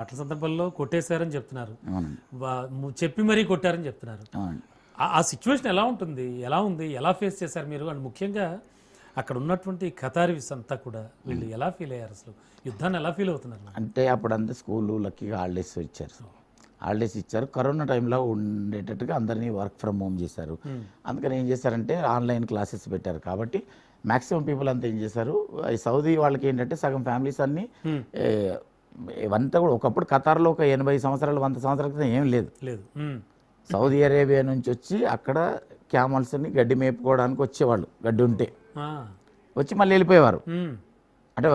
అట్ల సందర్భంలో కొట్టేశారని చెప్తున్నారు. అవునండి. చెప్పి మరీ కొట్టారని చెప్తున్నారు. అవునండి. ఆ సిచ్యువేషన్ ఎలా ఉంటుంది? ఎలా ఉంది? ఎలా ఫేస్ చేశారు మీరు? అండ్ ముఖ్యంగా అక్కడ ఉన్నటువంటి ఖతారీస్ అంతా కూడా వీళ్ళు ఎలా ఫీల్ అయ్యారు? అసలు యుద్ధాన్ని ఎలా ఫీల్ అవుతున్నారు? అంటే అప్పుడంతా స్కూలు లక్కీగా హాలిడేస్ ఇచ్చారు. హాలిడేస్ ఇచ్చారు. కరోనా టైంలో ఉండేటట్టుగా అందరినీ వర్క్ ఫ్రమ్ హోమ్ చేశారు. అందుకని ఏం చేశారంటే ఆన్లైన్ క్లాసెస్ పెట్టారు. కాబట్టి మ్యాక్సిమం పీపుల్ అంతా ఏం చేశారు, ఈ సౌదీ వాళ్ళకి ఏంటంటే సగం ఫ్యామిలీస్ అన్నీ ఇవంతా కూడా ఒకప్పుడు ఖతార్లో ఒక 80 సంవత్సరాలు 100 సంవత్సరాల క్రితం ఏం లేదు. లేదు. సౌదీ అరేబియా నుంచి వచ్చి అక్కడ క్యామల్స్ని గడ్డి మేపుకోవడానికి వచ్చేవాళ్ళు. గడ్డి ఉంటే వచ్చి మళ్ళీ వెళ్ళిపోయేవారు. అంటే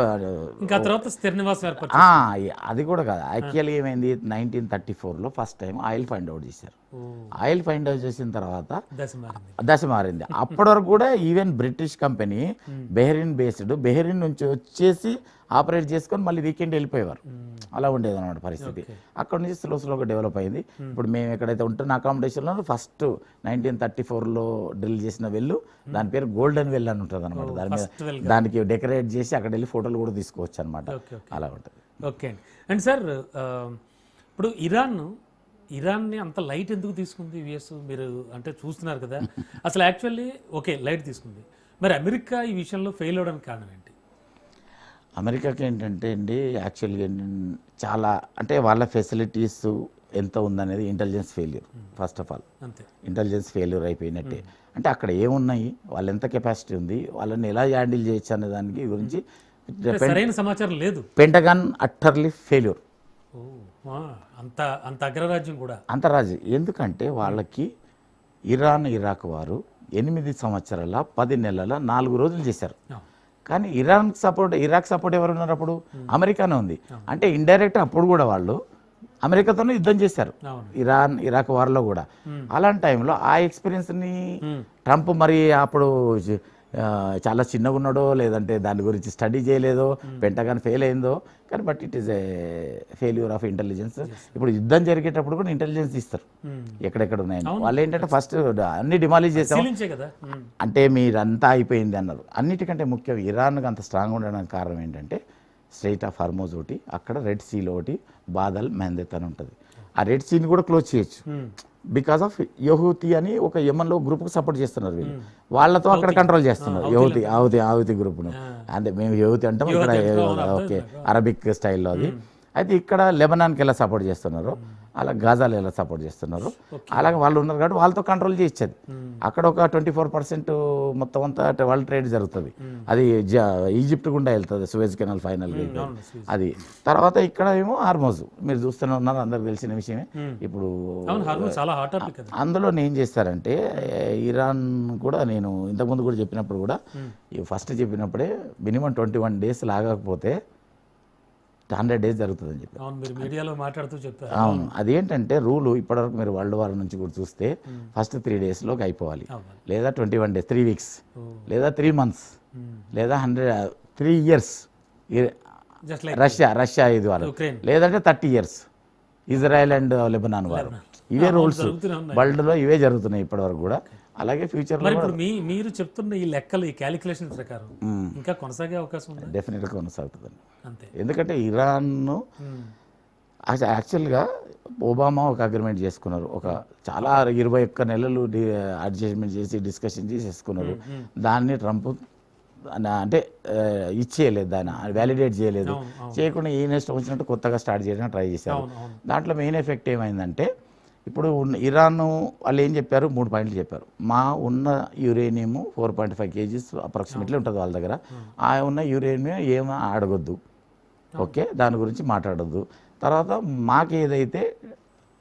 ఇంకా తర్వాత స్థిర నివాసం ఏర్పాటు. అది కూడా కాదు. యాక్చువల్గా ఏమైంది, 1934లో first time oil find out చేశారు. ఆయిల్ ఫైండ్ అవుట్ చేసిన తర్వాత దశ మారింది. అప్పటి వరకు కూడా even British company Bahrain based, Bahrain నుంచి వచ్చేసి ఆపరేట్ చేసుకొని మళ్ళీ వీకెండ్ వెళ్ళిపోయేవారు. అలా ఉండేది అనమాట పరిస్థితి. అక్కడ నుంచి స్లోగా డెవలప్ అయింది. ఇప్పుడు మేము ఎక్కడైతే ఉంటున్న అకామిడేషన్లో ఫస్ట్ 1934లో డ్రిల్ చేసిన వెళ్ళు, దాని పేరు గోల్డెన్ వెల్ అని ఉంటుంది అనమాట. దాని మీద దానికి డెకరేట్ చేసి అక్కడ వెళ్ళి ఫోటోలు కూడా తీసుకోవచ్చు అనమాట. అలా ఉంటుంది. ఓకే అండి. అండ్ సార్, ఇప్పుడు ఇరాన్ని అంత లైట్ ఎందుకు తీసుకుంది యుఎస్? మీరు అంటే చూస్తున్నారు కదా, అసలు యాక్చువల్లీ ఓకే లైట్ తీసుకుంది, మరి అమెరికా ఈ విషయంలో ఫెయిల్ అవడానికి కారణం ఏంటి? అమెరికాకి ఏంటంటే అండి, యాక్చువల్గా చాలా అంటే వాళ్ళ ఫెసిలిటీస్ ఎంత ఉందనేది intelligence failure. First of all intelligence failure అయిపోయినట్టే. అంటే అక్కడ ఏమున్నాయి, వాళ్ళు ఎంత కెపాసిటీ ఉంది, వాళ్ళని ఎలా హ్యాండిల్ చేయొచ్చు అనే దానికి గురించి సరైన సమాచారం లేదు. Pentagon utterly failure. అంత అగ్రరాజ్యం కూడా అంతరాజ్యం. ఎందుకంటే వాళ్ళకి ఇరాన్ ఇరాక్ వారు 8 సంవత్సరాల 10 నెలల 4 రోజులు చేశారు. కానీ ఇరాక్ సపోర్ట్ ఎవరు ఉన్నారు అప్పుడు? అమెరికానే ఉంది. అంటే ఇండైరెక్ట్ అప్పుడు కూడా వాళ్ళు అమెరికాతోనే యుద్ధం చేశారు ఇరాక్ వార్లో కూడా. అలాంటి టైంలో ఆ ఎక్స్పీరియన్స్ని ట్రంప్ మరి అప్పుడు చాలా చిన్నగా ఉన్నాడో, లేదంటే దాని గురించి స్టడీ చేయలేదో, పెంటగాన్ ఫెయిల్ అయిందో, కానీ but it is a failure of intelligence. ఇప్పుడు యుద్ధం జరిగేటప్పుడు కూడా ఇంటెలిజెన్స్ ఇస్తారు ఎక్కడెక్కడ ఉన్నాయని. వాళ్ళు ఏంటంటే ఫస్ట్ అన్ని డిమాలిష్ చేసాం అంటే మీరంతా అయిపోయింది అన్నారు. అన్నిటికంటే ముఖ్యం ఇరాన్కి అంత స్ట్రాంగ్ ఉండడానికి కారణం ఏంటంటే స్ట్రైట్ ఆఫ్ హార్మోజ్ ఒకటి, అక్కడ రెడ్ సీలో ఒకటి బాదల్ మెహందెత్ అని ఉంటుంది. ఆ రెడ్ సీని కూడా క్లోజ్ చేయొచ్చు బికాస్ ఆఫ్ యహూతి అని ఒక యమన్లో గ్రూప్కి సపోర్ట్ చేస్తున్నారు వీళ్ళు. వాళ్ళతో అక్కడ కంట్రోల్ చేస్తున్నారు యహూతి గ్రూప్ను. అంటే మేము యహూతి అంటాం ఇక్కడ, ఓకే అరబిక్ స్టైల్లో అది. అయితే ఇక్కడ లెబనాన్కి ఎలా సపోర్ట్ చేస్తున్నారు, అలా గాజాలో ఎలా సపోర్ట్ చేస్తున్నారు, అలాగే వాళ్ళు ఉన్నారు కాబట్టి వాళ్ళతో కంట్రోల్ చేయించేది. అక్కడ ఒక 24% మొత్తం అంతా వరల్డ్ ట్రేడ్ జరుగుతుంది. అది ఈజిప్ట్ గుండా వెళ్తుంది, సూయజ్ కెనాల్ ఫైనల్గా అది. తర్వాత ఇక్కడ ఏమో హార్మోజ్ మీరు చూస్తూనే ఉన్నారు, అందరికి తెలిసిన విషయమే. ఇప్పుడు అందులో ఏం చేస్తారంటే ఇరాన్ కూడా, నేను ఇంతకుముందు కూడా చెప్పినప్పుడు కూడా, ఫస్ట్ చెప్పినప్పుడే మినిమం 21 days లాగకపోతే 100 days జరుగుతుందని చెప్పి అవును. అదేంటంటే రూలు ఇప్పటివరకు మీరు వరల్డ్ వార్ నుంచి కూడా చూస్తే ఫస్ట్ 3 daysలోకి అయిపోవాలి, లేదా 21 days 3 weeks, లేదా 3 months, లేదా 3 years. రష్యా ఇది వారు, లేదంటే 30 years ఇజ్రాయెల్ అండ్ లెబనాన్ వారు. ఇవే రూల్స్ వరల్డ్లో, ఇవే జరుగుతున్నాయి ఇప్పటివరకు కూడా. అలాగే ఫ్యూచర్లో మీరు చెప్తున్న ఈ లెక్కలు, ఈ క్యాలిక్యులేషన్ ప్రకారం ఇంకా కొనసాగే అవకాశం ఉంది. డెఫినెట్గా కొనసాగుతుందండి. ఎందుకంటే ఇరాన్ యాక్చువల్గా ఒబామా ఒక అగ్రిమెంట్ చేసుకున్నారు, ఒక చాలా 21 నెలలు అడ్జస్ట్మెంట్ చేసి డిస్కషన్ చేసుకున్నారు. దాన్ని ట్రంప్ అంటే ఇచ్చేయలేదు, దాన్ని వ్యాలిడేట్ చేయలేదు. చేయకుండా ఈయన ఇష్టం వచ్చినట్టు కొత్తగా స్టార్ట్ చేయడానికి ట్రై చేశారు. దాంట్లో మెయిన్ ఎఫెక్ట్ ఏమైందంటే, ఇప్పుడు ఇరాన్ వాళ్ళు ఏం చెప్పారు, 3 పాయింట్లు చెప్పారు. మా ఉన్న యురేనియం 4.5 kgs అప్రాక్సిమేట్లీ ఉంటుంది వాళ్ళ దగ్గర. ఆ ఉన్న యురేనియం ఏమీ అడగొద్దు, ఓకే, దాని గురించి మాట్లాడొద్దు. తర్వాత మాకు ఏదైతే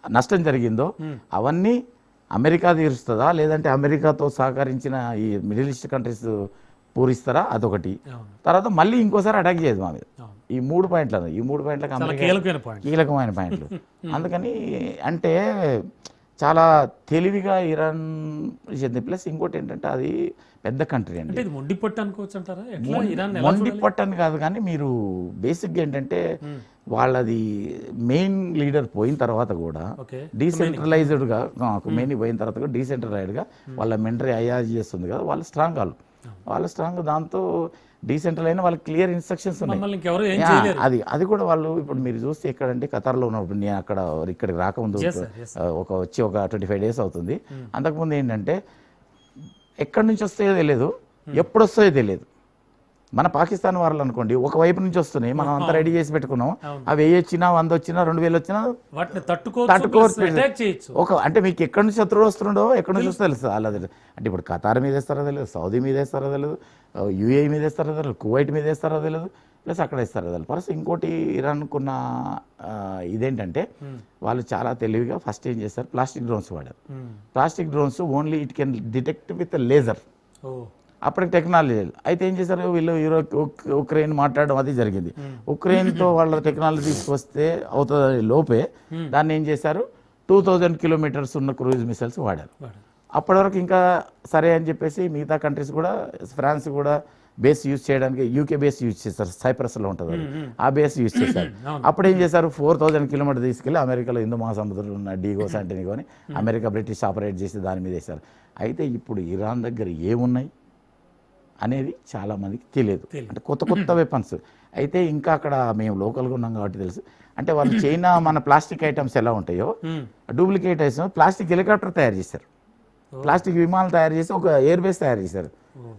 నష్టం జరిగిందో అవన్నీ అమెరికా తీరుస్తుందా, లేదంటే అమెరికాతో సహకరించిన ఈ మిడిల్ ఈస్ట్ కంట్రీస్ పూరిస్తారా, అదొకటి. తర్వాత మళ్ళీ ఇంకోసారి అటాక్ చేయదు మా మీద. ఈ 3 పాయింట్లు ఈ 3 పాయింట్లకు కీలకమైన పాయింట్లు. అందుకని అంటే చాలా తెలివిగా ఇరాన్ చెంది. ప్లస్ ఇంకోటి ఏంటంటే అది పెద్ద కంట్రీ అండి. మొండి పట్టు అని కాదు, కానీ మీరు బేసిక్గా ఏంటంటే వాళ్ళది మెయిన్ లీడర్ పోయిన తర్వాత కూడా డీసెంట్రలైజ్డ్గా, మెయిన్ పోయిన తర్వాత కూడా డీసెంట్రలైజ్డ్గా వాళ్ళ మెంటరీ అయాజ్ చేస్తుంది కదా, వాళ్ళ స్ట్రాంగ్ దాంతో డీసెంట్రల్ అయినా వాళ్ళకి క్లియర్ ఇన్స్ట్రక్షన్స్ ఉన్నాయి. మమ్మల్ని ఇంకెవరు ఏం యా, చేయలేరు. అది కూడా వాళ్ళు ఇప్పుడు మీరు చూస్తే ఎక్కడంటే ఖతార్లో ఉన్నప్పుడు నేను ఇక్కడికి రాకముందు Yes, sir. Yes, ఒక 25 days అవుతుంది. అంతకుముందు ఏంటంటే ఎక్కడి నుంచి వస్తాయో తెలియదు, ఎప్పుడు వస్తాయో తెలియదు. మన పాకిస్తాన్ వాళ్ళు అనుకోండి ఒక వైపు నుంచి వస్తున్నాయి, మనం అంతా రెడీ చేసి పెట్టుకున్నాం. అవి 1000 వచ్చినా 100 వచ్చినా 2000 వచ్చినా వాటిని తట్టుకోవచ్చు, అటాక్ చేయొచ్చు. అంటే మీకు ఎక్కడి నుంచి శత్రువు వస్తుండో ఎక్కడి నుంచి వస్తే తెలుసు అలా తెలియదు. అంటే ఇప్పుడు ఖతార్ మీద వేస్తారో తెలియదు, సౌదీ మీద వేస్తారో తెలియదు, యూఏఈ మీద వేస్తారో తెలియదు, కువైట్ మీద వేస్తారో తెలియదు, ప్లస్ అక్కడ వేస్తారో తెలియదు. ప్లస్ ఇంకోటి ఇరాన్కున్న ఇదేంటంటే వాళ్ళు చాలా తెలివిగా ఫస్ట్ ఏం చేస్తారు, ప్లాస్టిక్ డ్రోన్స్ వాడారు. Plastic drones only it can detect with laser. అప్పటికి టెక్నాలజీ అయితే ఏం చేశారు వీళ్ళు ఉక్రెయిన్ మాట్లాడడం అది జరిగింది. ఉక్రెయిన్తో వాళ్ళ టెక్నాలజీ తీసుకొస్తే అవుతుంది లోపే దాన్ని ఏం చేశారు 2000 kilometers ఉన్న క్రూయిజ్ మిసైల్స్ వాడారు. అప్పటి వరకు ఇంకా సరే అని చెప్పేసి మిగతా కంట్రీస్ కూడా, ఫ్రాన్స్ కూడా బేస్ యూజ్ చేయడానికి యూకే బేస్ యూజ్ చేస్తారు, సైప్రస్లో ఉంటుంది ఆ బేస్ యూజ్ చేశారు. అప్పుడు ఏం చేశారు 4000 kilometers తీసుకెళ్ళి అమెరికాలో హిందూ మహాసముద్రంలో ఉన్న డీగో శాంటిని కొని అమెరికా బ్రిటిష్ ఆపరేట్ చేసి దాని మీద వేశారు. అయితే ఇప్పుడు ఇరాన్ దగ్గర ఏమున్నాయి అనేది చాలా మందికి తెలియదు. అంటే కొత్త వెపన్స్ అయితే ఇంకా అక్కడ మేము లోకల్గా ఉన్నాం కాబట్టి తెలుసు. అంటే వాళ్ళు చైనా మన ప్లాస్టిక్ ఐటమ్స్ ఎలా ఉంటాయో డూప్లికేట్ ఐటమ్స్ ప్లాస్టిక్ హెలికాప్టర్ తయారు చేశారు, ప్లాస్టిక్ విమానాలు తయారు చేసి ఒక ఎయిర్ బేస్ తయారు చేశారు.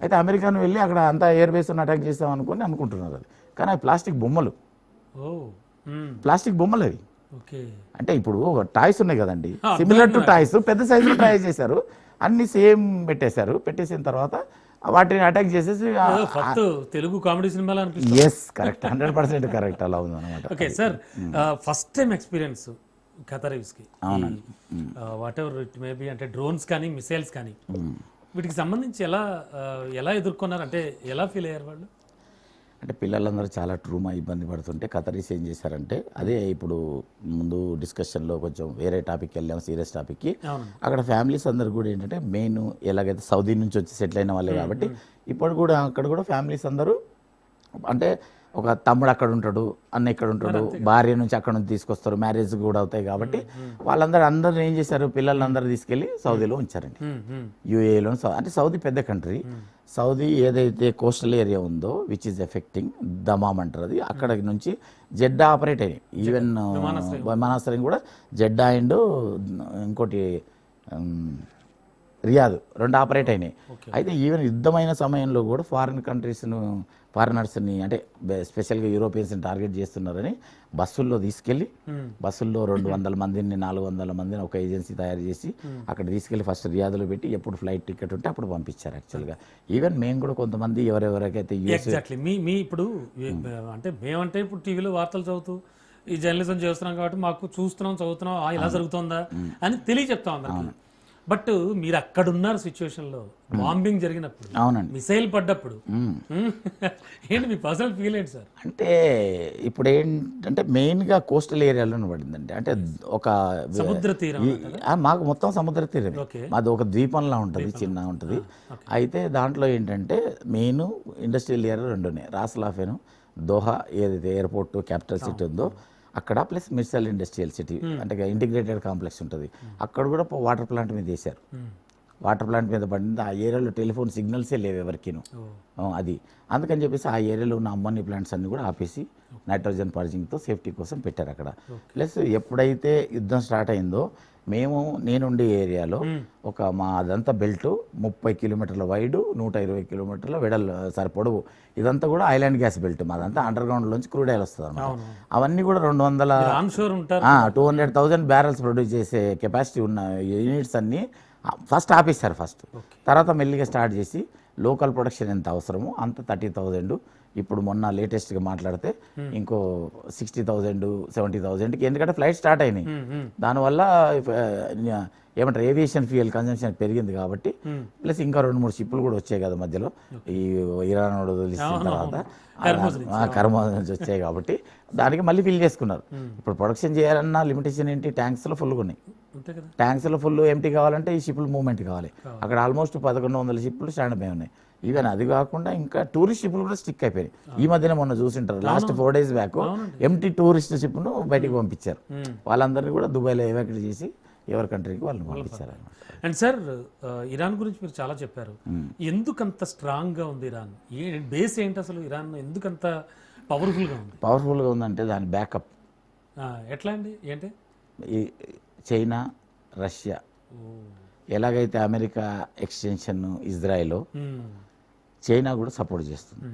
అయితే అమెరికాను వెళ్ళి అక్కడ అంతా ఎయిర్ బేస్ అటాక్ చేస్తాం అనుకుంటున్నారు. అది కానీ అవి ప్లాస్టిక్ బొమ్మలు, ప్లాస్టిక్ బొమ్మలు అవి. అంటే ఇప్పుడు టాయ్స్ ఉన్నాయి కదండి, సిమిలర్ టు టాయ్స్, పెద్ద సైజులో ట్రై చేశారు, అన్ని సేమ్ పెట్టేసిన తర్వాత వాటిని అటాక్ చేసేసి తెలుగు కామెడీ సినిమాలో ఎస్ కరెక్ట్ 100% కరెక్ట్ అలా ఉంది అనమాట. Okay sir, first time experience ఖతారీస్కి, whatever it may be, అంటే డ్రోన్స్ కానీ మిసైల్స్ కానీ వీటికి సంబంధించి ఎలా ఎదుర్కొన్నారు, అంటే ఎలా ఫీల్ అయ్యారు వాళ్ళు? అంటే పిల్లలందరూ చాలా ట్రూమా ఇబ్బంది పడుతుంటే ఖతరీస్ ఏం చేశారంటే అదే ఇప్పుడు ముందు డిస్కషన్లో కొంచెం వేరే టాపిక్ వెళ్ళాము, సీరియస్ టాపిక్కి. అక్కడ ఫ్యామిలీస్ అందరు కూడా ఏంటంటే మెయిన్ ఎలాగైతే సౌదీ నుంచి వచ్చి సెటిల్ అయిన వాళ్ళే కాబట్టి ఇప్పుడు కూడా అక్కడ కూడా ఫ్యామిలీస్ అందరూ అంటే ఒక తమ్ముడు అక్కడ ఉంటాడు, అన్న ఇక్కడ ఉంటాడు, భార్య నుంచి అక్కడ నుంచి తీసుకొస్తారు, మ్యారేజ్ కూడా అవుతాయి కాబట్టి అందరూ ఏం చేశారు పిల్లలందరూ తీసుకెళ్ళి సౌదీలో ఉంచారండి, యూఏఈలో. అంటే సౌదీ పెద్ద కంట్రీ, సౌదీ ఏదైతే కోస్టల్ ఏరియా ఉందో విచ్ ఈజ్ ఎఫెక్టింగ్ దమామ్ అంటారు, అది అక్కడ నుంచి జెడ్డా ఆపరేట్ అయ్యాయి. ఈవెన్ విమానాశ్రయం కూడా జెడ్డా అండ్ ఇంకోటి రియాద్ రెండు ఆపరేట్ అయినాయి. అయితే ఈవెన్ యుద్ధమైన సమయంలో కూడా ఫారినర్స్ని అంటే స్పెషల్గా యూరోపియన్స్ని టార్గెట్ చేస్తున్నారని బస్సుల్లో తీసుకెళ్ళి బస్సుల్లో 200 మందిని 400 మందిని ఒక ఏజెన్సీ తయారు చేసి అక్కడ తీసుకెళ్ళి ఫస్ట్ రియాద్లో పెట్టి ఎప్పుడు ఫ్లైట్ టికెట్ ఉంటే అప్పుడు పంపించారు. యాక్చువల్గా ఈవెన్ మేము కూడా కొంతమంది ఎవరెవరికైతే మీ ఇప్పుడు అంటే మేమంటే ఇప్పుడు టీవీలో వార్తలు చదువుతూ ఈ జర్నలిజం చేస్తున్నాం కాబట్టి మాకు చూస్తున్నాం చదువుతున్నాం ఇలా జరుగుతుందా అని తెలియచెప్తాం అందరికి. బట్ మీరు అక్కడ ఉన్నారు సిచ్యువేషన్లో, బాంబింగ్ జరిగినప్పుడు, అవునండి, మిసైల్ పడ్డప్పుడు ఏంటి మీ పర్సనల్ ఫీల్ ఏంటి సార్? అంటే ఇప్పుడు ఏంటంటే మెయిన్గా కోస్టల్ ఏరియాలోనే పడిందండి. అంటే ఒక సముద్ర తీరం, మాకు మొత్తం సముద్ర తీరమే, మాది ఒక ద్వీపంలా ఉంటుంది, చిన్న ఉంటుంది. అయితే దాంట్లో ఏంటంటే మెయిన్ ఇండస్ట్రియల్ ఏరియా రెండునే, రాస్ లాఫెను, దోహా ఏదైతే ఎయిర్పోర్ట్ క్యాపిటల్ సిటీ ఉందో అక్కడ, ప్లస్ మిర్సల్ ఇండస్ట్రియల్ సిటీ అంటే ఇంటిగ్రేటెడ్ కాంప్లెక్స్ ఉంటుంది, అక్కడ కూడా వాటర్ ప్లాంట్ మీద వేశారు. వాటర్ ప్లాంట్ మీద పడింది. ఆ ఏరియాలో టెలిఫోన్ సిగ్నల్సే లేవు ఎవరికిను, అది అందుకని చెప్పేసి ఆ ఏరియాలో ఉన్న అమ్మోని ప్లాంట్స్ అన్ని కూడా ఆపేసి నైట్రోజన్ పర్జింగ్తో సేఫ్టీ కోసం పెట్టారు అక్కడ. ప్లస్ ఎప్పుడైతే యుద్ధం స్టార్ట్ అయిందో నేనుండే ఏరియాలో మా అదంతా బెల్ట్ 30 kilometers వైడ్, 120 kilometers పొడవు, ఇదంతా కూడా ఐలాండ్ గ్యాస్ బెల్ట్. మాదంతా అండర్ గ్రౌండ్ లోంచి క్రూడ్ ఆయిల్ వస్తుంది అన్నమాట. అవన్నీ కూడా 200,000 barrels ప్రొడ్యూస్ చేసే కెపాసిటీ ఉన్న యూనిట్స్ అన్ని ఫస్ట్ ఆపేశారు. తర్వాత మెల్లిగా స్టార్ట్ చేసి లోకల్ ప్రొడక్షన్ ఎంత అవసరమో అంత 30,000. ఇప్పుడు మొన్న లేటెస్ట్గా మాట్లాడితే ఇంకో 60,000 70,000కి, ఎందుకంటే ఫ్లైట్ స్టార్ట్ అయినాయి. దానివల్ల ఏమంటారు ఏవియేషన్ ఫ్యూయల్ కన్జంప్షన్ పెరిగింది కాబట్టి, ప్లస్ ఇంకా 2-3 షిప్పులు కూడా వచ్చాయి కదా మధ్యలో, ఈ ఇరాన్ వదిలిసిన తర్వాత కర్మ నుంచి వచ్చాయి కాబట్టి దానికి మళ్ళీ ఫిల్ చేసుకున్నారు. ఇప్పుడు ప్రొడక్షన్ చేయాలన్నా లిమిటేషన్ ఏంటి, ట్యాంక్స్లో ఫుల్గా ఉన్నాయి. ట్యాంక్స్లో ఫుల్ ఎంటీ కావాలంటే ఈ షిప్పులు మూవ్మెంట్ కావాలి. అక్కడ ఆల్మోస్ట్ 1100 షిప్పులు స్టాండ్ బై ఉన్నాయి. ఈవెన్ అది కాకుండా ఇంకా టూరిస్ట్ షిప్లు కూడా స్టిక్ అయిపోయాయి. ఈ మధ్యన మొన్న చూసింటారు, last 4 days back empty tourist షిప్ను బయటికి పంపించారు. వాళ్ళందరినీ కూడా దుబాయ్లో ఎవాక్యుయేట్ చేసి ఎవరి కంట్రీకి వాళ్ళని పంపించారు అనమాట. అండ్ సార్ ఇరాన్ గురించి మీరు చాలా చెప్పారు. ఎందుకంత స్ట్రాంగ్గా ఉంది ఇరాన్? బేస్ ఏంటి అసలు? ఇరాన్ ఎందుకంత పవర్ఫుల్గా ఉంది? పవర్ఫుల్గా ఉందంటే దాని బ్యాకప్ ఎట్లా అండి? ఏంటి? ఈ చైనా, రష్యా, ఎలాగైతే అమెరికా ఎక్స్టెన్షన్ ఇజ్రాయెల్, చైనా కూడా సపోర్ట్ చేస్తుంది.